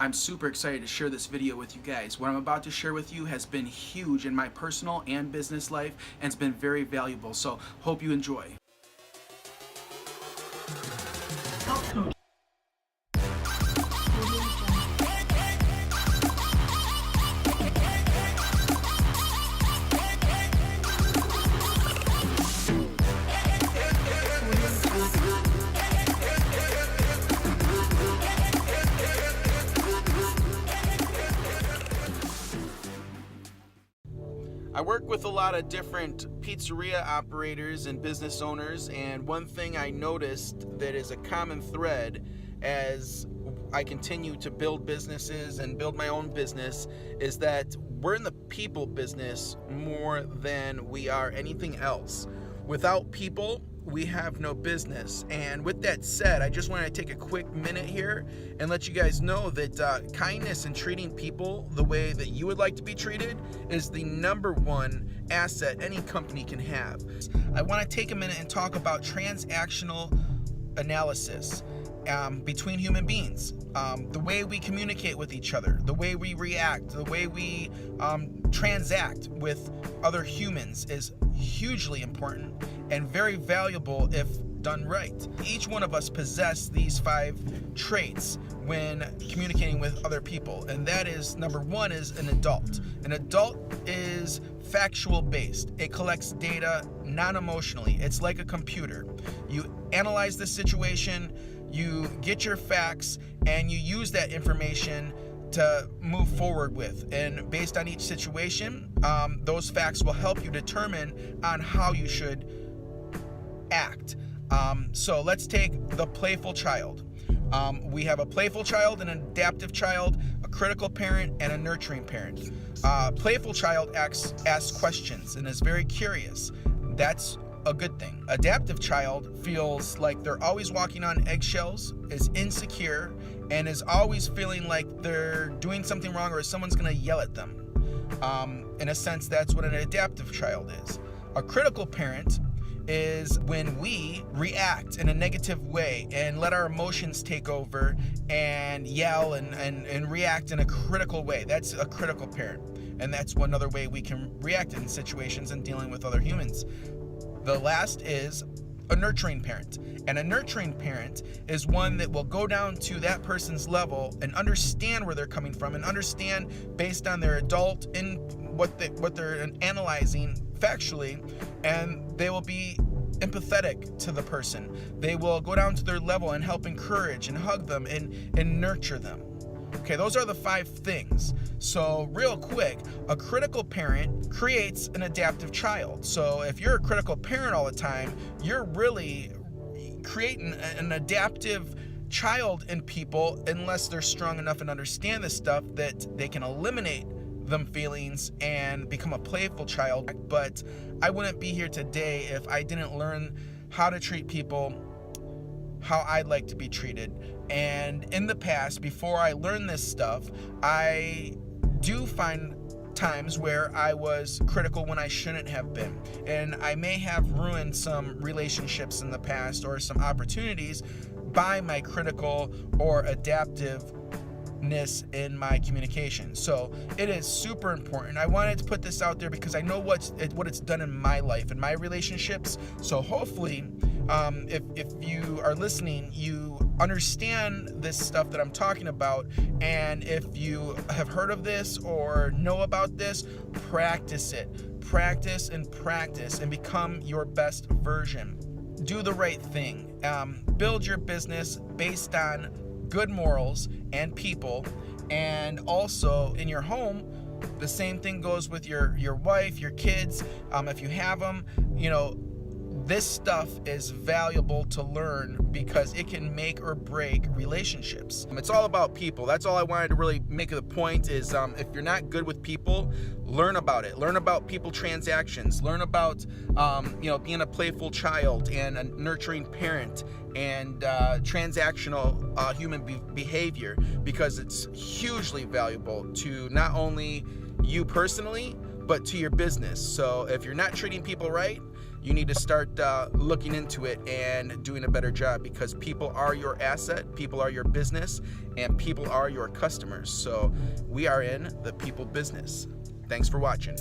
I'm super excited to share this video with you guys. What I'm about to share with you has been huge in my personal and business life, and it's been very valuable. So hope you enjoy. I work with a lot of different pizzeria operators and business owners, and one thing I noticed that is a common thread as I continue to build businesses and build my own business is that we're in the people business more than we are anything else. Without people, we have no business. And with that said, I just want to take a quick minute here and let you guys know that kindness and treating people the way that you would like to be treated is the #1 asset any company can have. I want to take a minute and talk about transactional analysis between human beings. The way we communicate with each other, the way we react, the way we transact with other humans is hugely important and very valuable if done right. Each one of us possess these 5 traits when communicating with other people, and that is #1 is an adult. An adult is factual based. It collects data non-emotionally. It's like a computer. You analyze the situation, you get your facts, and you use that information to move forward with. And based on each situation, those facts will help you determine on how you should act. So let's take the playful child. We have a playful child, an adaptive child, a critical parent, and a nurturing parent. Playful child asks questions and is very curious. That's a good thing. Adaptive child feels like they're always walking on eggshells, is insecure, and is always feeling like they're doing something wrong or someone's going to yell at them. In a sense, that's what an adaptive child is. A critical parent is when we react in a negative way and let our emotions take over and yell and react in a critical way. That's a critical parent. And that's one other way we can react in situations and dealing with other humans. The last is a nurturing parent. And a nurturing parent is one that will go down to that person's level and understand where they're coming from and understand based on their adult in what they're analyzing factually, and they will be empathetic to the person. They will go down to their level and help encourage and hug them and nurture them. Okay, those are the 5 things. So real quick, a critical parent creates an adaptive child. So if you're a critical parent all the time, you're really creating an adaptive child in people unless they're strong enough and understand this stuff that they can eliminate them feelings and become a playful child. But I wouldn't be here today if I didn't learn how to treat people how I'd like to be treated. And in the past, before I learned this stuff, I do find times where I was critical when I shouldn't have been. And I may have ruined some relationships in the past or some opportunities by my critical or adaptiveness in my communication. So it is super important. I wanted to put this out there because I know what it's done in my life and my relationships. So hopefully, if you are listening, you understand this stuff that I'm talking about, and if you have heard of this or know about this, practice it. Practice and become your best version. Do the right thing. Build your business based on good morals and people, and also in your home, the same thing goes with your wife, your kids, if you have them. This stuff is valuable to learn because it can make or break relationships. It's all about people. That's all I wanted to really make the point is if you're not good with people, learn about it. Learn about people transactions. Learn about being a playful child and a nurturing parent and transactional human behavior, because it's hugely valuable to not only you personally, but to your business. So if you're not treating people right, you need to start looking into it and doing a better job, because people are your asset, people are your business, and people are your customers. So we are in the people business. Thanks for watching.